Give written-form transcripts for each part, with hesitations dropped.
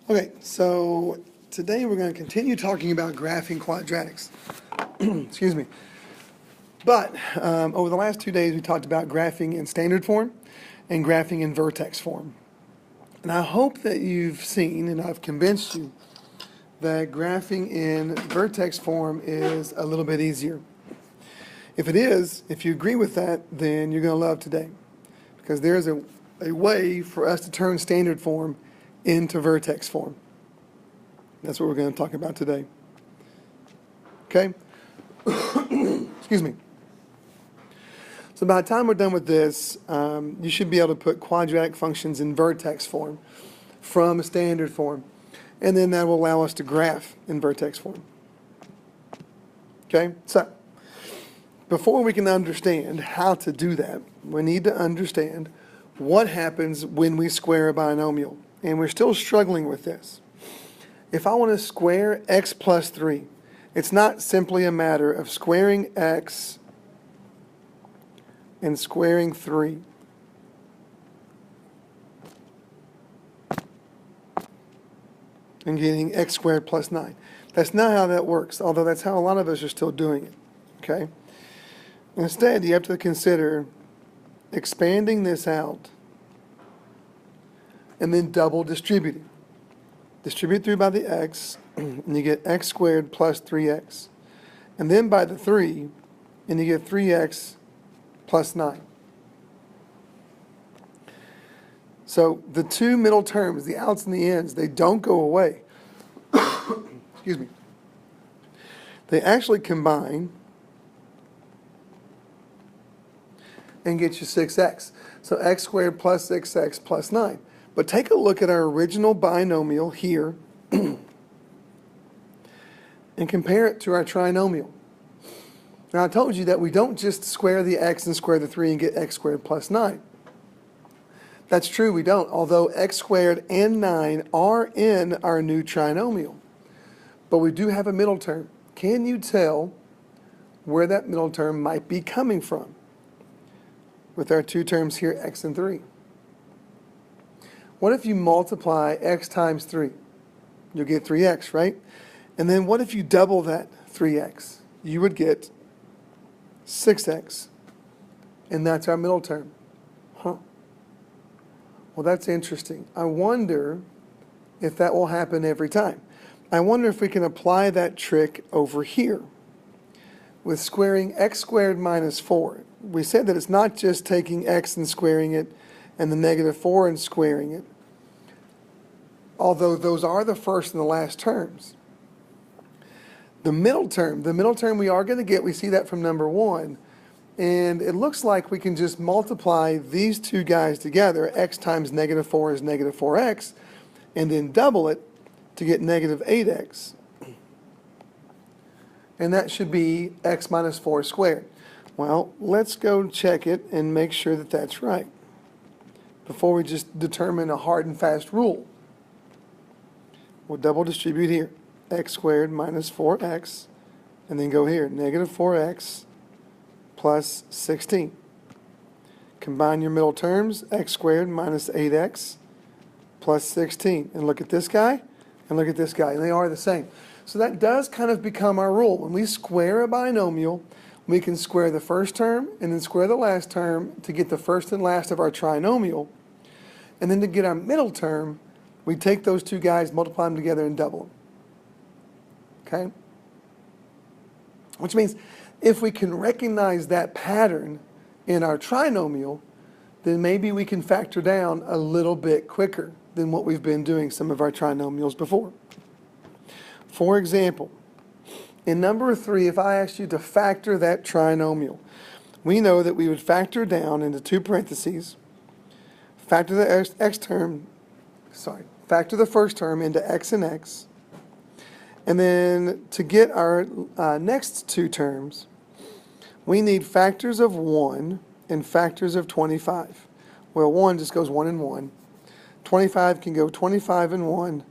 Okay, so today we're going to continue talking about graphing quadratics. Excuse me. But over the last 2 days, we talked about graphing in standard form and graphing in vertex form. And I hope that you've seen and I've convinced you that graphing in vertex form is a little bit easier. If it is, if you agree with that, then you're going to love today. Because there's a way for us to turn standard form into vertex form. That's what we're going to talk about today. Okay? Excuse me. So by the time we're done with this, you should be able to put quadratic functions in vertex form from standard form. And then that will allow us to graph in vertex form. Okay? So, before we can understand how to do that, we need to understand what happens when we square a binomial. And we're still struggling with this. If I want to square x plus 3, it's not simply a matter of squaring x and squaring 3. And getting x squared plus 9. That's not how that works, although that's how a lot of us are still doing it. Okay? Instead, you have to consider expanding this out and then double distributing. Distribute through by the x, and you get x squared plus 3x. And then by the 3, and you get 3x plus 9. So the two middle terms, the outs and the ins, they don't go away. Excuse me. They actually combine and get you 6x. So x squared plus 6x plus 9. But take a look at our original binomial here and compare it to our trinomial. Now I told you that we don't just square the x and square the 3 and get x squared plus 9. That's true, we don't, although x squared and 9 are in our new trinomial. But we do have a middle term. Can you tell where that middle term might be coming from with our two terms here, x and 3? What if you multiply x times 3? You'll get 3x, right? And then what if you double that 3x? You would get 6x. And that's our middle term. Huh. Well, that's interesting. I wonder if that will happen every time. I wonder if we can apply that trick over here with squaring x squared minus 4. We said that it's not just taking x and squaring it and the negative 4 and squaring it, although those are the first and the last terms. The middle term we are going to get, we see that from number 1, and it looks like we can just multiply these two guys together. X times negative 4 is negative 4x, and then double it to get negative 8x. And that should be x minus 4 squared. Well, let's go check it and make sure that that's right before we just determine a hard and fast rule. We'll double distribute here, x squared minus 4x, and then go here, negative 4x plus 16. Combine your middle terms, x squared minus 8x plus 16. And look at this guy, and look at this guy, and they are the same. So that does kind of become our rule. When we square a binomial, we can square the first term and then square the last term to get the first and last of our trinomial. And then to get our middle term, we take those two guys, multiply them together, and double them. Okay? Which means if we can recognize that pattern in our trinomial, then maybe we can factor down a little bit quicker than what we've been doing some of our trinomials before. For example, in number 3, if I asked you to factor that trinomial, we know that we would factor down into two parentheses, factor the factor the first term into x and x, and then to get our next two terms, we need factors of 1 and factors of 25. Well, 1 just goes 1 and 1. 25 can go 25 and 1,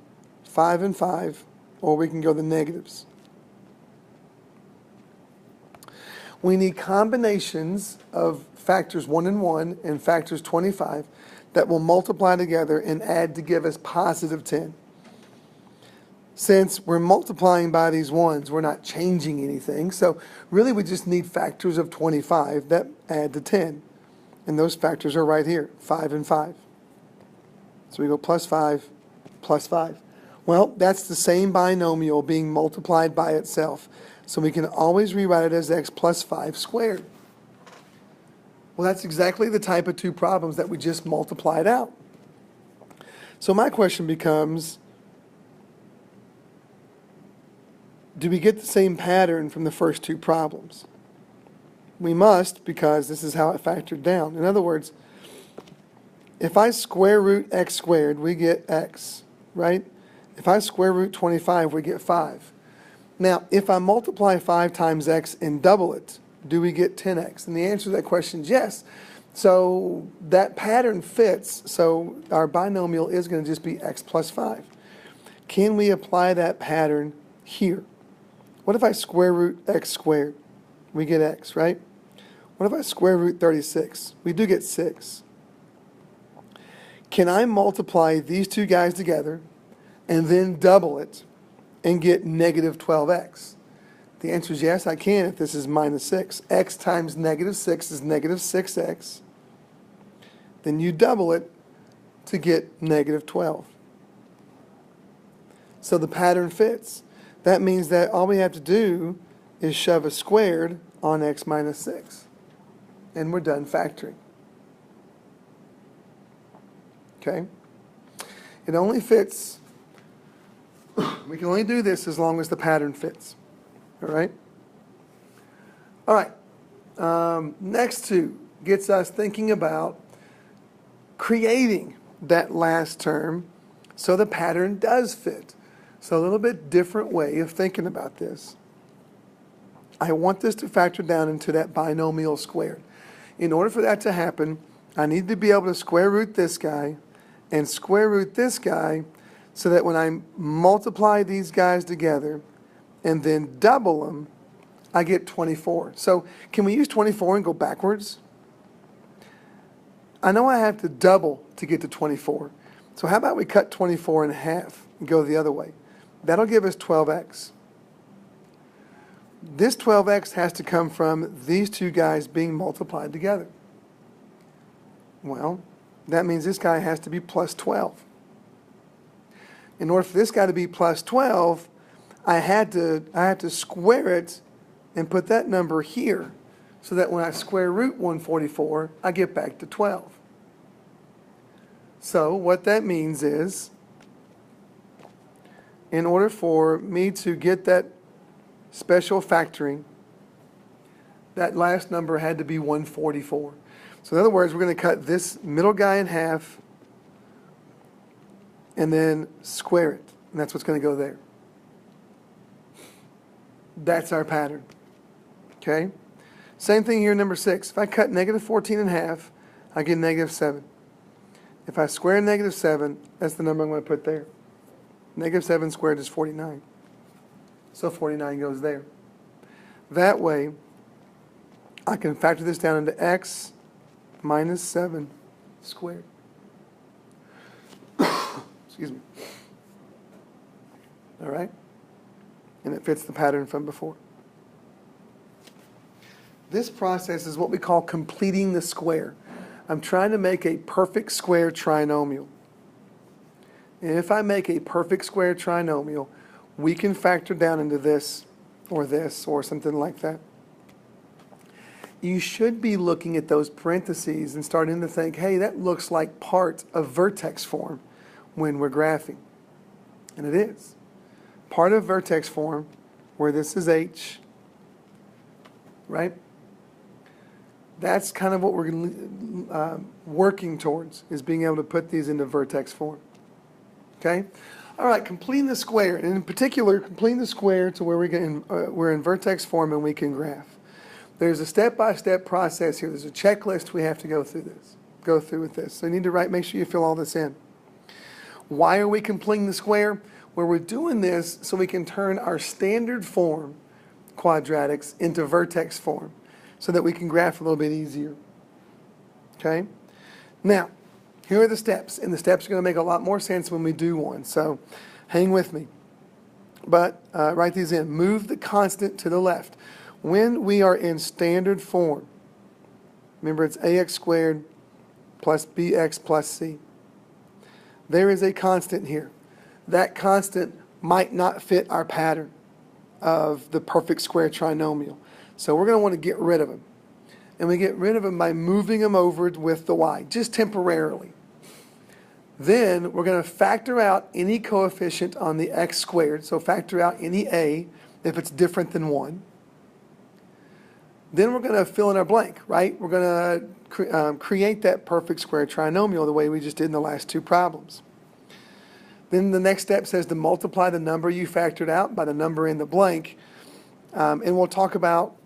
5 and 5, or we can go the negatives. We need combinations of factors 1 and 1 and factors 25 that will multiply together and add to give us positive 10. since we're multiplying by these ones, we're not changing anything. So really we just need factors of 25 that add to 10. And those factors are right here, 5 and 5. So we go plus 5, plus 5. Well, that's the same binomial being multiplied by itself. So we can always rewrite it as x plus 5 squared. Well, that's exactly the type of two problems that we just multiplied out. So my question becomes, do we get the same pattern from the first two problems? We must, because this is how it factored down. In other words, if I square root x squared, we get x, right? If I square root 25, we get 5. Now, if I multiply 5 times x and double it, do we get 10x? And the answer to that question is yes. So that pattern fits, so our binomial is going to just be x plus 5. Can we apply that pattern here? What if I square root x squared? We get x, right? What if I square root 36? We do get 6. Can I multiply these two guys together and then double it and get negative 12x? The answer is yes, I can if this is minus 6. X times negative 6 is negative 6x. Then you double it to get negative 12. So the pattern fits. That means that all we have to do is shove a squared on x minus 6. And we're done factoring. Okay? It only fits, we can only do this as long as the pattern fits. All right? All right. Next two gets us thinking about creating that last term so the pattern does fit. So a little bit different way of thinking about this. I want this to factor down into that binomial squared. In order for that to happen, I need to be able to square root this guy and square root this guy so that when I multiply these guys together and then double them, I get 24. So can we use 24 and go backwards? I know I have to double to get to 24. So how about we cut 24 in half and go the other way? That'll give us 12x. This 12x has to come from these two guys being multiplied together. Well, that means this guy has to be plus 12. In order for this guy to be plus 12, I had to square it and put that number here so that when I square root 144, I get back to 12. So what that means is, in order for me to get that special factoring, that last number had to be 144. So in other words, we're going to cut this middle guy in half and then square it. And that's what's going to go there. That's our pattern. Okay? Same thing here, number 6. If I cut negative 14 in half, I get negative 7. If I square negative 7, that's the number I'm going to put there. Negative 7 squared is 49. So 49 goes there. That way, I can factor this down into x minus 7 squared. Excuse me. All right? And it fits the pattern from before. This process is what we call completing the square. I'm trying to make a perfect square trinomial. And if I make a perfect square trinomial, we can factor down into this or something like that. You should be looking at those parentheses and starting to think, hey, that looks like part of vertex form when we're graphing. And it is. Part of vertex form, where this is h, right? That's kind of what we're working towards, is being able to put these into vertex form. Okay? All right, completing the square, and in particular, completing the square to where we're in vertex form and we can graph. There's a step-by-step process here. There's a checklist we have to go through with this. So you need to make sure you fill all this in. Why are we completing the square? Well, we're doing this so we can turn our standard form quadratics into vertex form so that we can graph a little bit easier. Okay? Now, here are the steps, and the steps are going to make a lot more sense when we do one. So hang with me. But write these in. Move the constant to the left. When we are in standard form, remember it's ax squared plus bx plus c. There is a constant here. That constant might not fit our pattern of the perfect square trinomial. So we're going to want to get rid of them. And we get rid of them by moving them over with the y, just temporarily. Then we're going to factor out any coefficient on the x squared. So factor out any a if it's different than 1. Then we're going to fill in our blank, right? We're going to create that perfect square trinomial the way we just did in the last two problems. Then the next step says to multiply the number you factored out by the number in the blank. And we'll talk about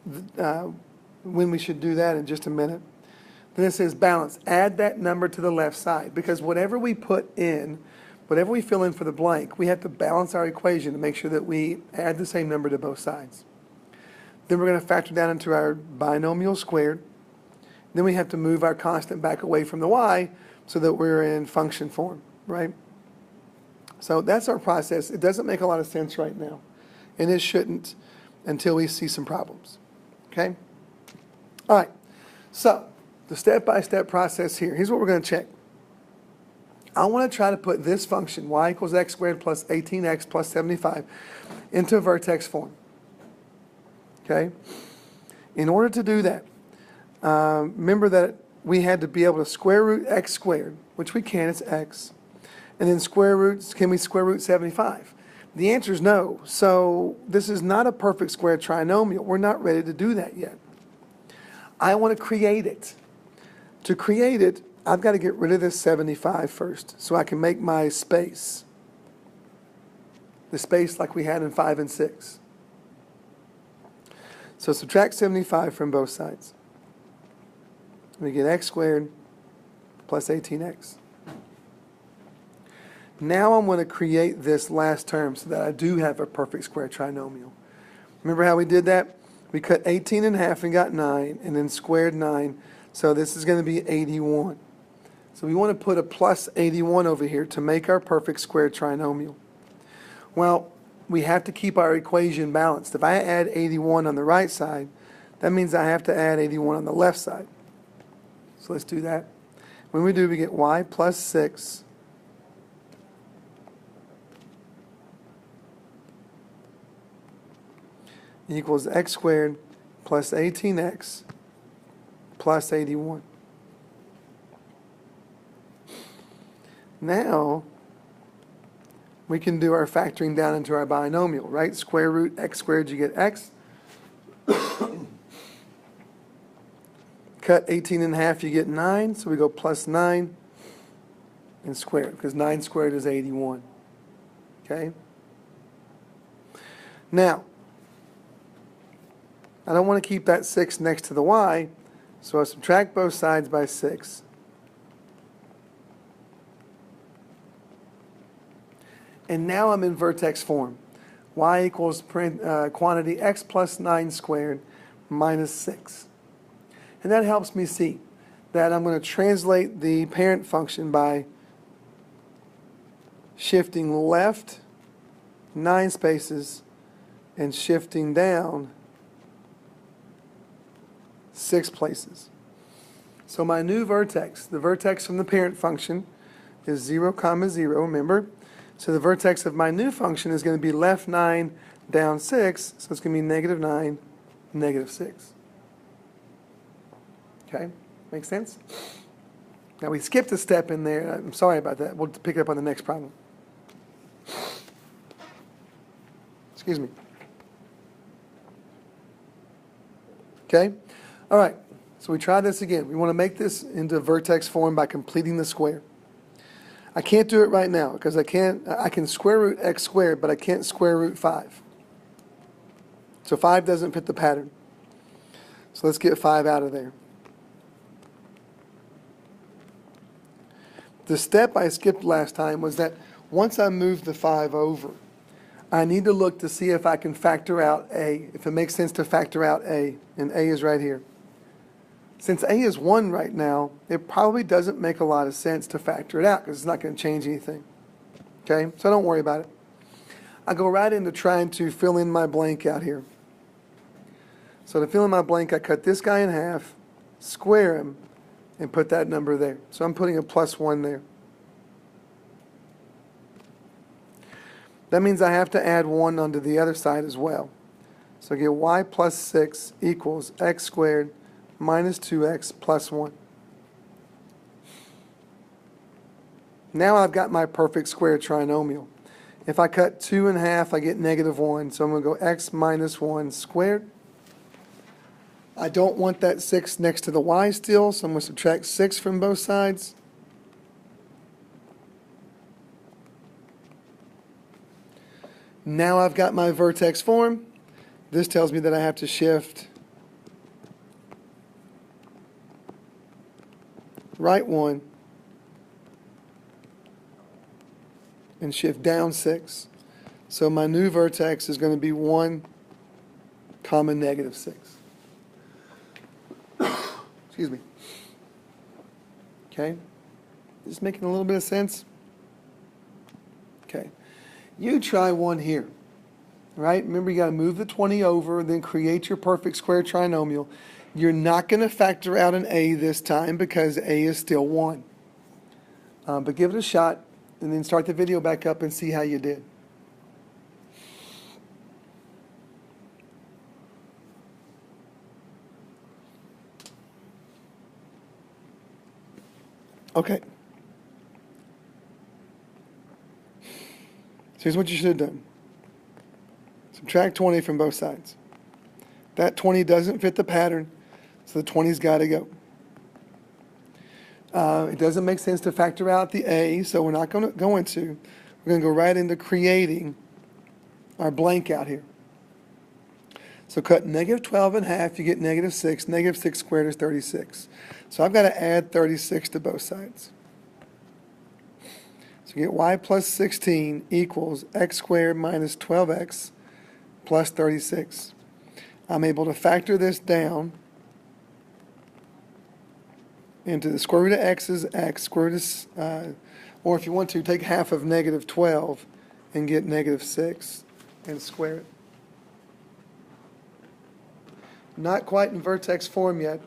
when we should do that in just a minute. Then it says balance. Add that number to the left side, because whatever we put in, whatever we fill in for the blank, we have to balance our equation to make sure that we add the same number to both sides. Then we're going to factor down into our binomial squared. Then we have to move our constant back away from the y so that we're in function form, right? So that's our process. It doesn't make a lot of sense right now, and it shouldn't until we see some problems, okay? All right, so the step-by-step process here. Here's what we're going to check. I want to try to put this function, y equals x squared plus 18x plus 75, into vertex form. Okay? In order to do that, remember that we had to be able to square root x squared, which we can, it's x, and then can we square root 75? The answer is no. So this is not a perfect square trinomial. We're not ready to do that yet. I want to create it. To create it, I've got to get rid of this 75 first, so I can make my space. The space like we had in 5 and 6. So subtract 75 from both sides. We get x squared plus 18x. Now I'm going to create this last term so that I do have a perfect square trinomial. Remember how we did that? We cut 18 in half and got 9, and then squared 9. So this is going to be 81. So we want to put a plus 81 over here to make our perfect square trinomial. Well, we have to keep our equation balanced. If I add 81 on the right side, that means I have to add 81 on the left side. So let's do that. When we do, we get y plus 6 equals x squared plus 18x plus 81. Now, we can do our factoring down into our binomial, right? Square root x squared, you get x. Cut 18 in half, you get 9. So we go plus 9 and square, because 9 squared is 81. Okay? Now, I don't want to keep that 6 next to the y, so I subtract both sides by 6. And now I'm in vertex form. Y equals quantity x plus 9 squared minus 6. And that helps me see that I'm going to translate the parent function by shifting left 9 spaces and shifting down 6 places. So my new vertex, the vertex from the parent function, is 0, 0, remember? So the vertex of my new function is going to be left 9 down 6, so it's going to be negative 9, negative 6. Okay, makes sense? Now we skipped a step in there. I'm sorry about that. We'll pick it up on the next problem. Excuse me. Okay, all right. So we try this again. We want to make this into vertex form by completing the square. I can't do it right now because I can square root x squared, but I can't square root 5. So 5 doesn't fit the pattern. So let's get 5 out of there. The step I skipped last time was that once I move the 5 over, I need to look to see if I can factor out a, if it makes sense to factor out a, and a is right here. Since a is 1 right now, it probably doesn't make a lot of sense to factor it out because it's not going to change anything. Okay, so don't worry about it. I go right into trying to fill in my blank out here. So to fill in my blank, I cut this guy in half, square him, and put that number there. So I'm putting a +1 there. That means I have to add 1 onto the other side as well. So I get y plus 6 equals x squared minus 2x plus 1. Now I've got my perfect square trinomial. If I cut 2 in half, I get -1. So I'm going to go x minus 1 squared. I don't want that 6 next to the y still, so I'm going to subtract 6 from both sides. Now I've got my vertex form. This tells me that I have to shift right 1 and shift down 6. So my new vertex is going to be 1, -6. Excuse me. Okay? Just making a little bit of sense? Okay. You try one here. Right? Remember, you got to move the 20 over, then create your perfect square trinomial. You're not going to factor out an a this time because a is still 1. But give it a shot, and then start the video back up and see how you did. Okay. So here's what you should have done. Subtract 20 from both sides. That 20 doesn't fit the pattern, so the 20's got to go. It doesn't make sense to factor out the a, so we're not going to go into. We're going to go right into creating our blank out here. So cut -12 in half, you get -6. -6 squared is 36. So I've got to add 36 to both sides. So you get y plus 16 equals x squared minus 12x plus 36. I'm able to factor this down into the square root of x is x, square root is, or if you want to, take half of -12 and get -6 and square it. Not quite in vertex form yet.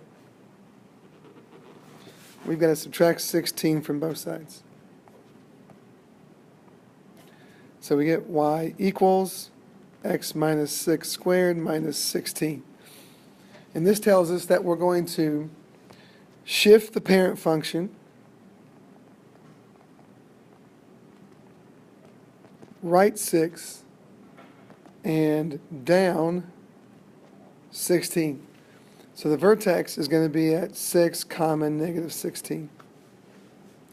We've got to subtract 16 from both sides. So we get y equals x minus 6 squared minus 16. And this tells us that we're going to shift the parent function right 6 and down 16. So the vertex is going to be at 6, -16.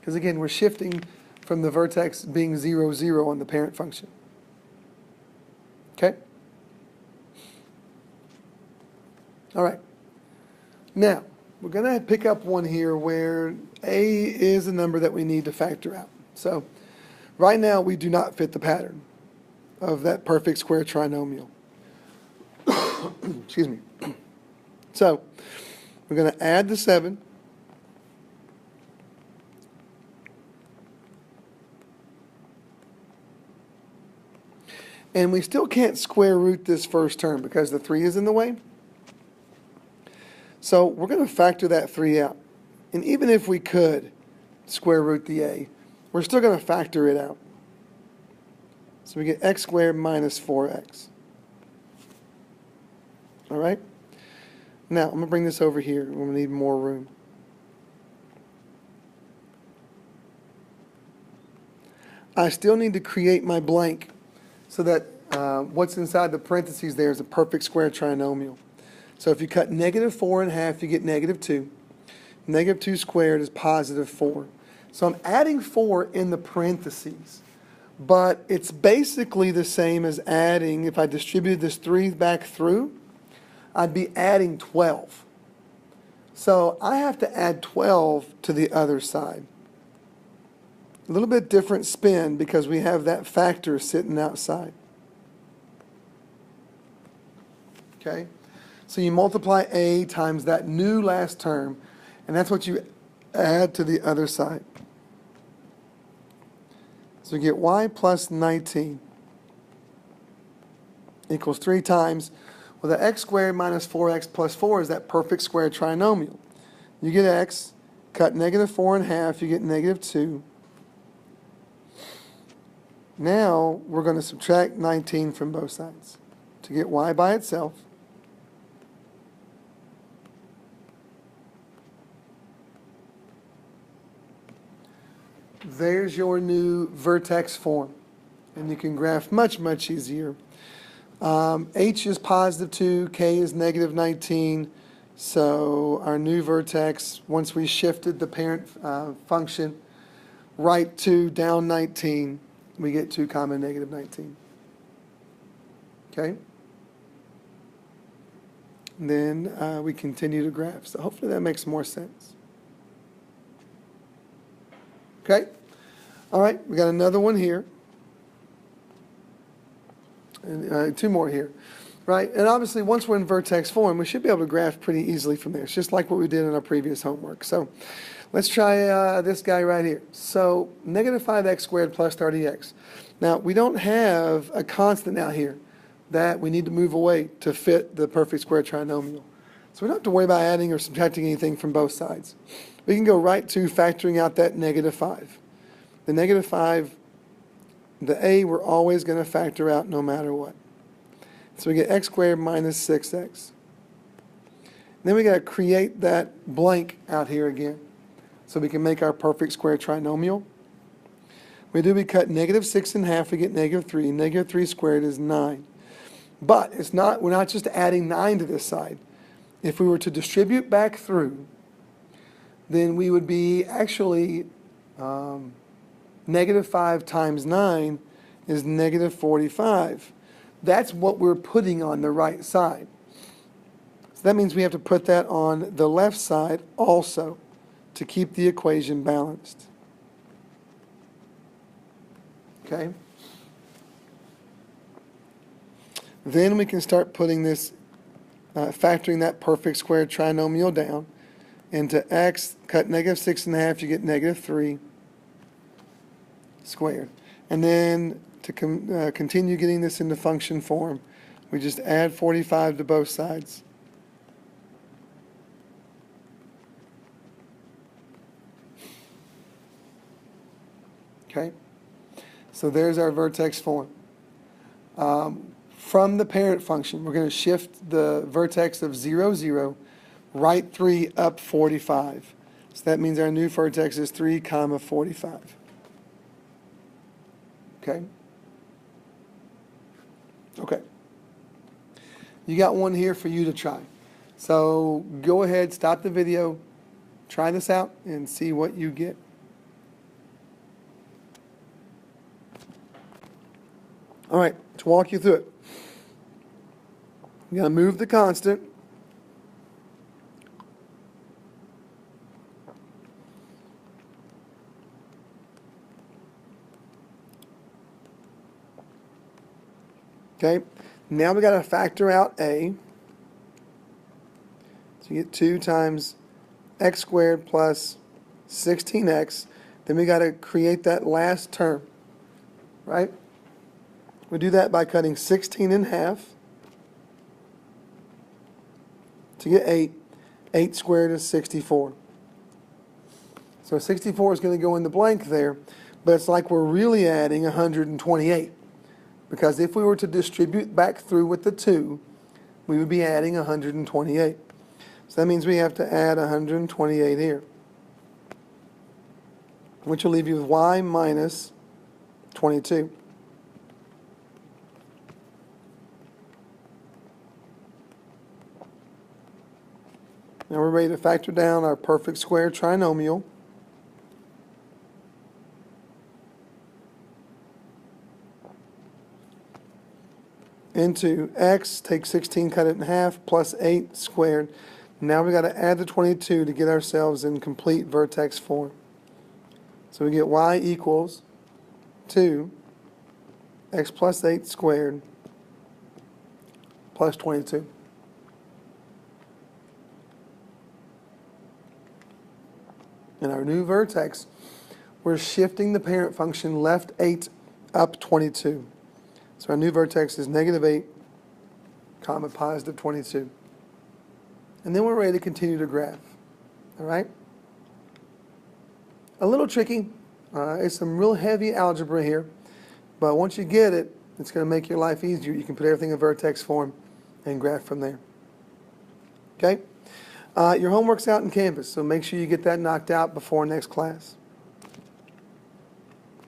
Because again, we're shifting from the vertex being 0, 0 on the parent function. Okay? All right. Now, we're going to pick up one here where a is a number that we need to factor out. So right now, we do not fit the pattern of that perfect square trinomial. Excuse me. So we're going to add the 7. And we still can't square root this first term because the 3 is in the way. So we're going to factor that 3 out. And even if we could square root the a, we're still going to factor it out. So we get x squared minus 4x. All right? Now, I'm going to bring this over here. We're going to need more room. I still need to create my blank so that what's inside the parentheses there is a perfect square trinomial. So if you cut -4 in half, you get -2. -2 squared is +4. So I'm adding 4 in the parentheses. But it's basically the same as adding, if I distributed this 3 back through, I'd be adding 12. So I have to add 12 to the other side. A little bit different spin because we have that factor sitting outside. Okay? So you multiply a times that new last term, and that's what you add to the other side. So you get y plus 19 equals 3 times. Well, the x squared minus 4x plus 4 is that perfect square trinomial. You get x, cut negative 4 in half, you get negative 2. Now we're going to subtract 19 from both sides to get y by itself. There's your new vertex form. And you can graph much, much easier. H is positive 2, K is negative 19. So our new vertex, once we shifted the parent function right 2, down 19, we get 2 comma negative 19. Okay? And then we continue to graph. So hopefully that makes more sense. Okay? All right, we got another one here. And 2 more here. Right? And obviously, once we're in vertex form, we should be able to graph pretty easily from there. It's just like what we did in our previous homework. So let's try this guy right here. So negative 5x squared plus 30x. Now, we don't have a constant out here that we need to move away to fit the perfect square trinomial. So we don't have to worry about adding or subtracting anything from both sides. We can go right to factoring out that negative 5. The negative 5, the a, we're always going to factor out no matter what. So we get x squared minus 6x. Then we got to create that blank out here again so we can make our perfect square trinomial. We cut negative 6 in half, we get negative 3. Negative 3 squared is 9. But we're not just adding 9 to this side. If we were to distribute back through, then we would be actually negative 5 times 9 is negative 45. That's what we're putting on the right side. So that means we have to put that on the left side also to keep the equation balanced. Okay? Then we can start putting this, factoring that perfect square trinomial down into x, cut negative 6 in half, you get negative 3 squared. And then to continue getting this into function form, we just add 45 to both sides. Okay? So there's our vertex form. From the parent function, we're going to shift the vertex of 0, 0, right 3, up 45. So that means our new vertex is 3 comma 45. Okay? Okay. You got one here for you to try. So go ahead, stop the video, try this out, and see what you get. All right, to walk you through it. You're going to move the constant. Okay, now we got to factor out a. So you get 2 times x squared plus 16x. Then we got to create that last term, right? We do that by cutting 16 in half to get 8. 8 squared is 64. So 64 is going to go in the blank there, but it's like we're really adding 128. Because if we were to distribute back through with the 2, we would be adding 128. So that means we have to add 128 here, which will leave you with y minus 22. Now we're ready to factor down our perfect square trinomial. Into x, take 16, cut it in half, plus 8 squared. Now we got to add the 22 to get ourselves in complete vertex form. So we get y equals 2 x plus 8 squared plus 22. In our new vertex, we're shifting the parent function left 8 up 22. So our new vertex is negative 8 comma, positive 22. And then we're ready to continue to graph. All right? A little tricky. It's some real heavy algebra here. But once you get it, it's going to make your life easier. You can put everything in vertex form and graph from there. Okay? Your homework's out in Canvas, so make sure you get that knocked out before next class.